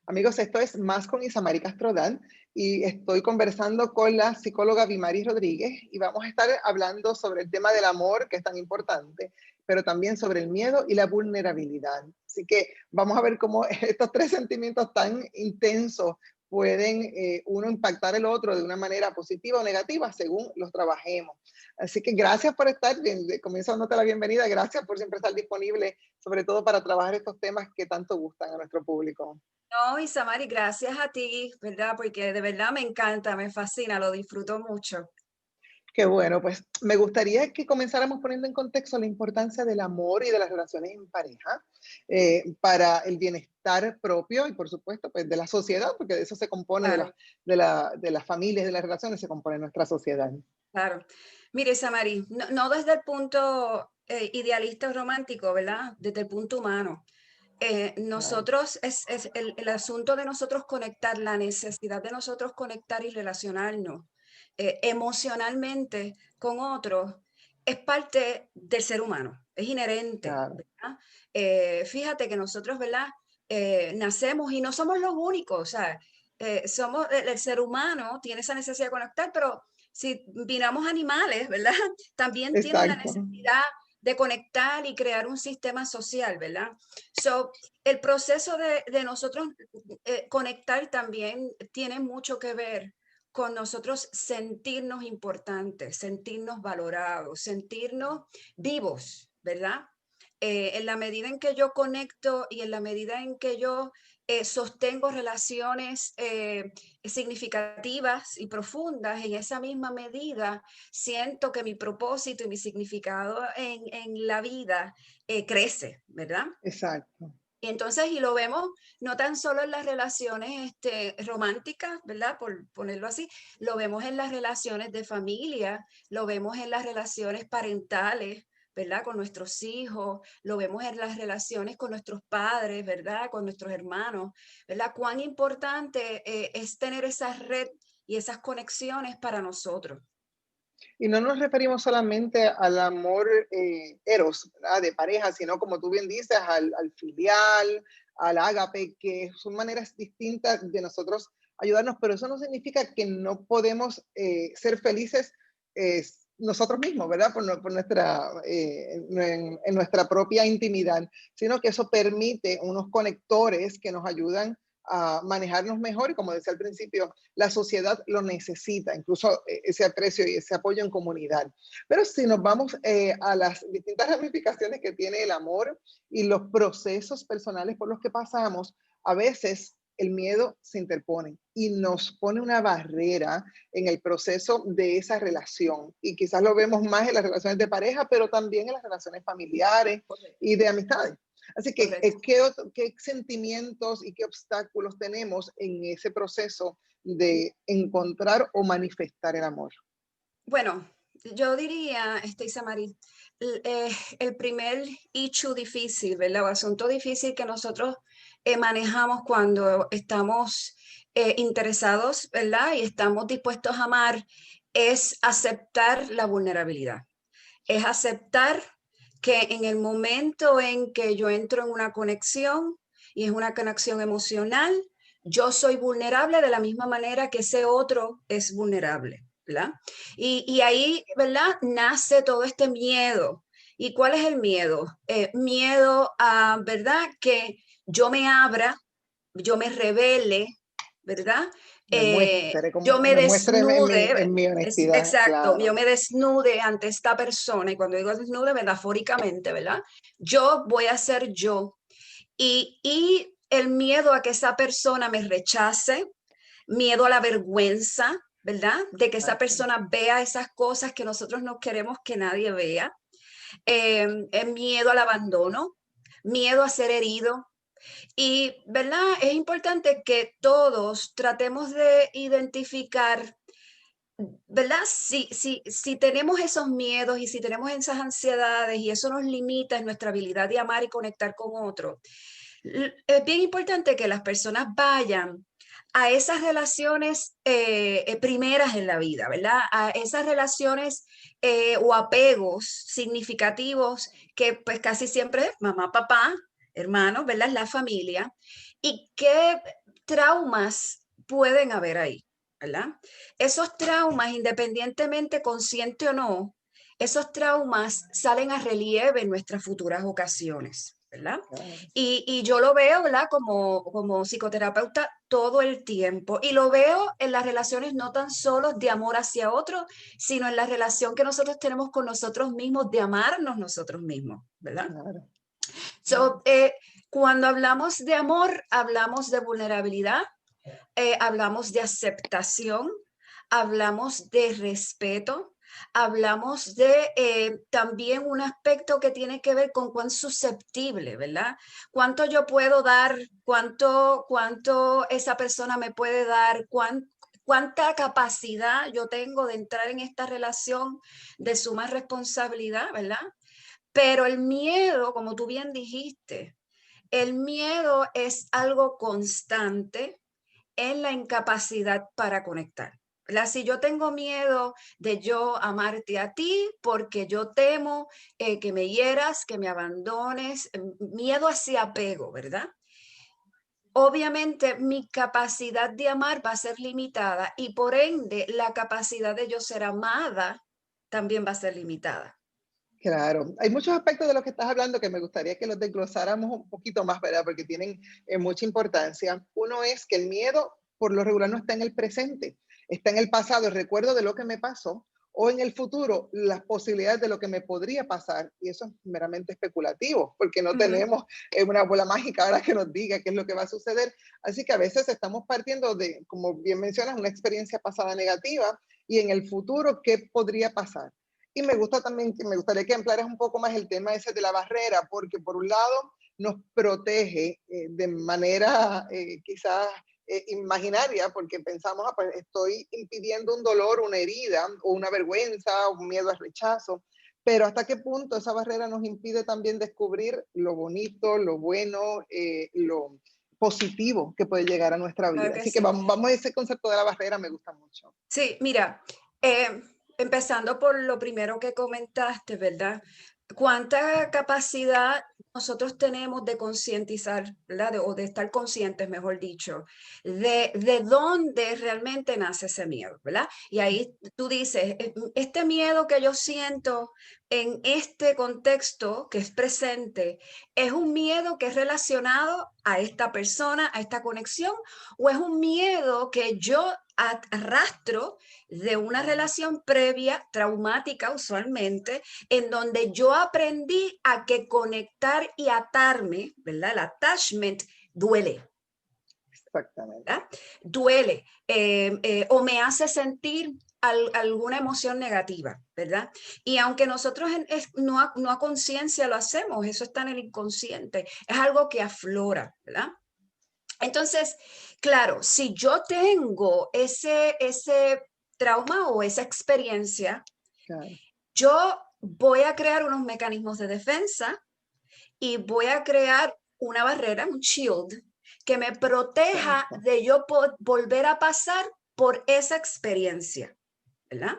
Amigos, esto es Más con Isamari Castrodal y estoy conversando con la psicóloga Vimari Rodríguez y vamos a estar hablando sobre el tema del amor, que es tan importante, pero también sobre el miedo y la vulnerabilidad. Así que vamos a ver cómo estos tres sentimientos tan intensos pueden uno impactar el otro de una manera positiva o negativa según los trabajemos. Así que gracias por estar, comienzo dándote la bienvenida, gracias por siempre estar disponible, sobre todo para trabajar estos temas que tanto gustan a nuestro público. No, Isamari, gracias a ti, ¿verdad? Porque de verdad me encanta, me fascina, lo disfruto mucho. Qué bueno, pues me gustaría que comenzáramos poniendo en contexto la importancia del amor y de las relaciones en pareja para el bienestar propio y por supuesto pues de la sociedad, porque de eso se compone, Claro, de las familias, de las relaciones, se compone nuestra sociedad. claro. Mire, Isamari, no desde el punto idealista o romántico, ¿verdad? Desde el punto humano. Claro, Nosotros, es el asunto de nosotros conectar, la necesidad de nosotros conectar y relacionarnos emocionalmente con otros, es parte del ser humano, es inherente, claro, ¿verdad? Fíjate que nosotros, ¿verdad? Nacemos y no somos los únicos, o sea, el ser humano tiene esa necesidad de conectar, pero si miramos animales, ¿verdad? También tienen la exacto. necesidad de conectar y crear un sistema social, ¿verdad? So, el proceso de nosotros conectar también tiene mucho que ver con nosotros sentirnos importantes, sentirnos valorados, sentirnos vivos, ¿verdad? En la medida en que yo conecto y en la medida en que yo sostengo relaciones significativas y profundas, en esa misma medida siento que mi propósito y mi significado en la vida crece, ¿verdad? Exacto. Y entonces, y lo vemos no tan solo en las relaciones románticas, ¿verdad? Por ponerlo así, lo vemos en las relaciones de familia, lo vemos en las relaciones parentales, ¿verdad? Con nuestros hijos, lo vemos en las relaciones con nuestros padres, ¿verdad? Con nuestros hermanos, ¿verdad? Cuán importante es tener esa red y esas conexiones para nosotros. Y no nos referimos solamente al amor eros, ¿verdad? De pareja, sino como tú bien dices, al filial, al ágape, que son maneras distintas de nosotros ayudarnos, pero eso no significa que no podemos ser felices eh, nosotros mismos, ¿verdad? Por nuestra, en nuestra propia intimidad, sino que eso permite unos conectores que nos ayudan a manejarnos mejor y como decía al principio, la sociedad lo necesita, incluso ese aprecio y ese apoyo en comunidad. Pero si nos vamos a las distintas ramificaciones que tiene el amor y los procesos personales por los que pasamos, a veces el miedo se interpone y nos pone una barrera en el proceso de esa relación. Y quizás lo vemos más en las relaciones de pareja, pero también en las relaciones familiares Correcto. y de amistades. Así que, Correcto. ¿qué sentimientos y qué obstáculos tenemos en ese proceso de encontrar o manifestar el amor? Bueno, yo diría, Isamari, el primer issue difícil, ¿verdad? O asunto difícil que nosotros manejamos cuando estamos interesados, ¿verdad? Y estamos dispuestos a amar, es aceptar la vulnerabilidad. Es aceptar que en el momento en que yo entro en una conexión y es una conexión emocional, yo soy vulnerable de la misma manera que ese otro es vulnerable, ¿verdad? Y ahí, ¿verdad? Nace todo este miedo. ¿Y cuál es el miedo? Miedo a, ¿verdad? Que yo me abra, yo me revele, ¿verdad? Yo me Me muestre desnude, en mi honestidad, exacto, yo claro. me desnude ante esta persona, y cuando digo desnude, metafóricamente, ¿verdad? Yo voy a ser yo. Y el miedo a que esa persona me rechace, miedo a la vergüenza, ¿verdad? De que esa Exacto. persona vea esas cosas que nosotros no queremos que nadie vea, miedo al abandono, miedo a ser herido, y, ¿verdad? Es importante que todos tratemos de identificar, ¿verdad? Si tenemos esos miedos y si tenemos esas ansiedades y eso nos limita en nuestra habilidad de amar y conectar con otros, es bien importante que las personas vayan a esas relaciones primeras en la vida, ¿verdad? A esas relaciones o apegos significativos que pues casi siempre mamá, papá, hermanos, ¿verdad? La familia. Y que traumas pueden haber ahí, ¿verdad? Esos traumas, independientemente consciente o no, esos traumas salen a relieve en nuestras futuras ocasiones, ¿verdad? Claro. Y yo lo veo, ¿verdad? Como psicoterapeuta todo el tiempo. Y lo veo en las relaciones no tan solo de amor hacia otro, sino en la relación que nosotros tenemos con nosotros mismos, de amarnos nosotros mismos, ¿verdad? Claro. So, cuando hablamos de amor, hablamos de vulnerabilidad, hablamos de aceptación, hablamos de respeto, hablamos de también un aspecto que tiene que ver con cuán susceptible, ¿verdad? Cuánto yo puedo dar, cuánto esa persona me puede dar, cuánta capacidad yo tengo de entrar en esta relación de suma responsabilidad, ¿verdad? Pero el miedo, como tú bien dijiste, el miedo es algo constante en la incapacidad para conectar. ¿Verdad? Si yo tengo miedo de yo amarte a ti porque yo temo que me hieras, que me abandones, miedo hacia apego, ¿verdad? Obviamente mi capacidad de amar va a ser limitada y por ende la capacidad de yo ser amada también va a ser limitada. Claro, hay muchos aspectos de lo que estás hablando que me gustaría que los desglosáramos un poquito más, ¿verdad? Porque tienen mucha importancia. Uno es que el miedo, por lo regular, no está en el presente, está en el pasado, el recuerdo de lo que me pasó, o en el futuro, las posibilidades de lo que me podría pasar. Y eso es meramente especulativo, porque no Ujú. tenemos una bola mágica ahora que nos diga qué es lo que va a suceder. Así que a veces estamos partiendo de, como bien mencionas, una experiencia pasada negativa y en el futuro, ¿qué podría pasar? Y me gusta también, que me gustaría que ampliaras un poco más el tema ese de la barrera, porque por un lado nos protege de manera quizás imaginaria, porque pensamos, ah, pues estoy impidiendo un dolor, una herida, o una vergüenza, un miedo al rechazo, pero hasta qué punto esa barrera nos impide también descubrir lo bonito, lo bueno, lo positivo que puede llegar a nuestra Claro vida. que Así que sí. vamos a ese concepto de la barrera, me gusta mucho. Sí, mira, empezando por lo primero que comentaste, ¿verdad? ¿Cuánta capacidad nosotros tenemos de concientizar, ¿verdad? O de estar conscientes, mejor dicho, de dónde realmente nace ese miedo, ¿verdad? Y ahí tú dices, este miedo que yo siento en este contexto que es presente, ¿es un miedo que es relacionado a esta persona, a esta conexión, o es un miedo que yo arrastro de una relación previa, traumática usualmente, en donde yo aprendí a que conectar y atarme, ¿verdad? El attachment duele, Exactamente. ¿verdad? Duele o me hace sentir alguna emoción negativa, ¿verdad? Y aunque nosotros no a conciencia lo hacemos, eso está en el inconsciente, es algo que aflora, ¿verdad? Entonces, claro, si yo tengo ese trauma o esa experiencia, Claro. yo voy a crear unos mecanismos de defensa y voy a crear una barrera, un shield, que me proteja Exacto. de yo volver a pasar por esa experiencia, ¿verdad?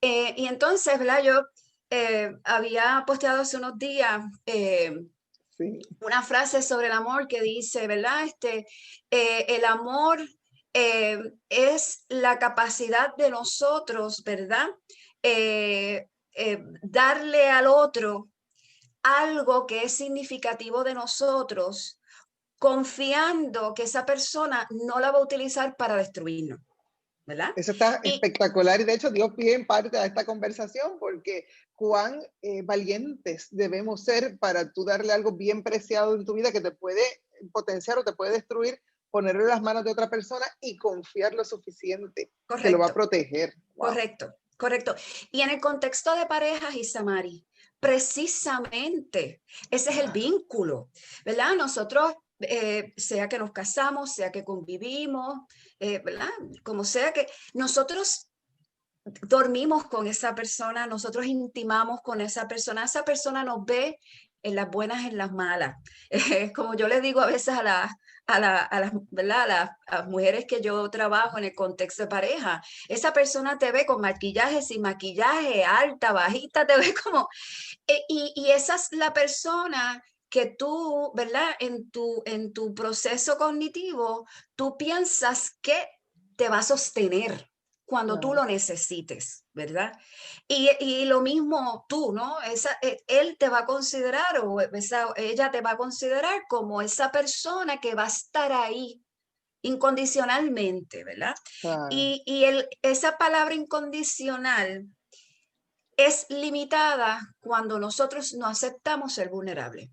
Y entonces, ¿verdad? Yo había posteado hace unos días Sí. una frase sobre el amor que dice, ¿verdad? El amor eh, es la capacidad de nosotros, ¿verdad? Darle al otro algo que es significativo de nosotros, confiando que esa persona no la va a utilizar para destruirnos, ¿verdad? Eso está Y espectacular y de hecho dio pie en parte a esta conversación porque cuán valientes debemos ser para tú darle algo bien preciado en tu vida que te puede potenciar o te puede destruir, ponerlo en las manos de otra persona y confiar lo suficiente que lo va a correcto. proteger. Wow. Correcto, correcto. Y en el contexto de parejas, Isamari, precisamente ese es el vínculo, ¿verdad? Nosotros, sea que nos casamos, sea que convivimos, ¿verdad? Como sea que nosotros dormimos con esa persona, nosotros intimamos con esa persona nos ve en las buenas, en las malas. Como yo le digo a veces ¿verdad? A las mujeres que yo trabajo en el contexto de pareja, esa persona te ve con maquillaje, sin maquillaje, alta, bajita, te ve como... y esa es la persona que tú, ¿verdad? En tu proceso cognitivo, tú piensas que te va a sostener cuando tú Claro, lo necesites, ¿verdad? Y lo mismo tú, ¿no? Él te va a considerar o ella te va a considerar como esa persona que va a estar ahí incondicionalmente, ¿verdad? claro. Esa palabra incondicional es limitada cuando nosotros no aceptamos ser vulnerable,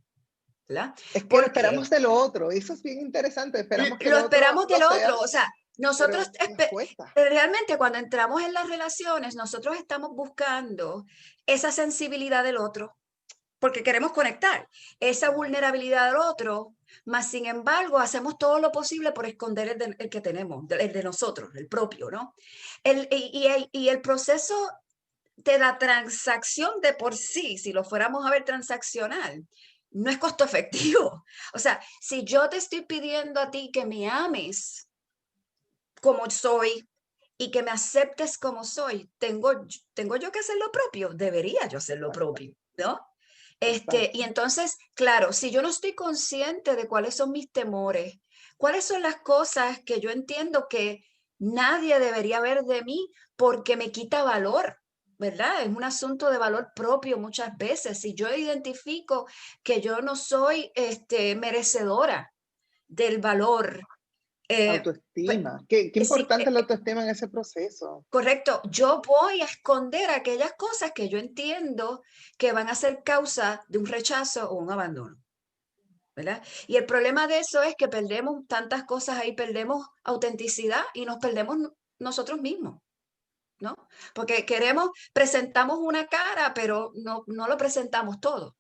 ¿verdad? Es que lo Porque esperamos del otro, eso es bien interesante, esperamos que el lo otro esperamos lo del sea, otro, o sea, nosotros pero nos cuesta. realmente cuando entramos en las relaciones, nosotros estamos buscando esa sensibilidad del otro, porque queremos conectar, esa vulnerabilidad del otro, más sin embargo hacemos todo lo posible por esconder el que tenemos, el de nosotros, el propio, ¿no? Y el proceso de la transacción de por sí, si lo fuéramos a ver transaccional, no es costo efectivo. O sea, si yo te estoy pidiendo a ti que me ames como soy y que me aceptes como soy, tengo yo que hacer lo propio, debería yo hacer lo Exacto, propio, ¿no? Y exacto. entonces, claro, si yo no estoy consciente de cuáles son mis temores, cuáles son las cosas que yo entiendo que nadie debería ver de mí porque me quita valor, ¿verdad? Es un asunto de valor propio muchas veces. Si yo identifico que yo no soy merecedora del valor, eh, pe- Autoestima. Qué sí, importante es la autoestima en ese proceso. correcto, yo voy a esconder aquellas cosas que yo entiendo que van a ser causa de un rechazo o un abandono. ¿Verdad? Y el problema de eso es que perdemos tantas cosas ahí, perdemos autenticidad y nos perdemos nosotros mismos, ¿no? Porque presentamos una cara, pero no lo presentamos todo.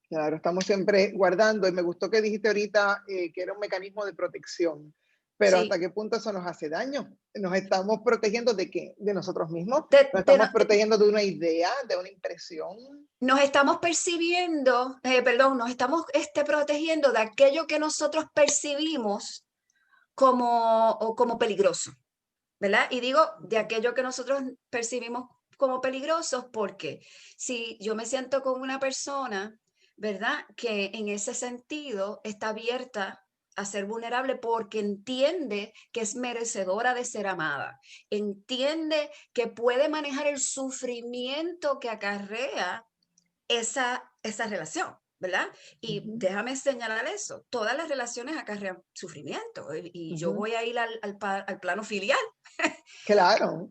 Claro, estamos siempre guardando, y me gustó que dijiste ahorita que era un mecanismo de protección, pero ¿hasta Sí, qué punto eso nos hace daño? ¿Nos estamos protegiendo de qué? ¿De nosotros mismos? de, ¿Nos de estamos no- protegiendo de una idea, de una impresión? nos estamos percibiendo, perdón, nos estamos protegiendo de aquello que nosotros percibimos como peligroso. ¿Verdad? Y digo de aquello que nosotros percibimos como peligrosos, porque si yo me siento con una persona, ¿verdad? Que en ese sentido está abierta a ser vulnerable porque entiende que es merecedora de ser amada, entiende que puede manejar el sufrimiento que acarrea esa relación, ¿verdad? Y Ujú, déjame señalar eso, todas las relaciones acarrean sufrimiento y yo ujú. voy a ir al plano filial. Claro,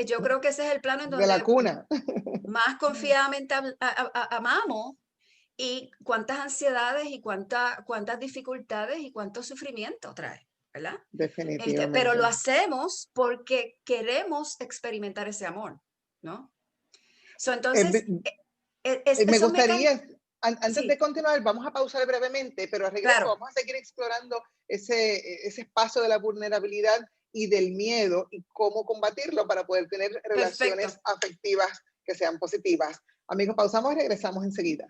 Yo creo que ese es el plano en de la donde cuna. más confiadamente amamos y cuántas ansiedades y cuántas dificultades y cuánto sufrimiento trae, ¿verdad? Pero lo Definitivamente. hacemos porque queremos experimentar ese amor, ¿no? Eh, Entonces, me me esos mecanismos, gustaría, antes de sí, continuar, vamos a pausar brevemente, pero al regreso claro, vamos a seguir explorando ese espacio de la vulnerabilidad y del miedo y cómo combatirlo para poder tener relaciones perfecto. afectivas que sean positivas. Amigos, pausamos y regresamos enseguida.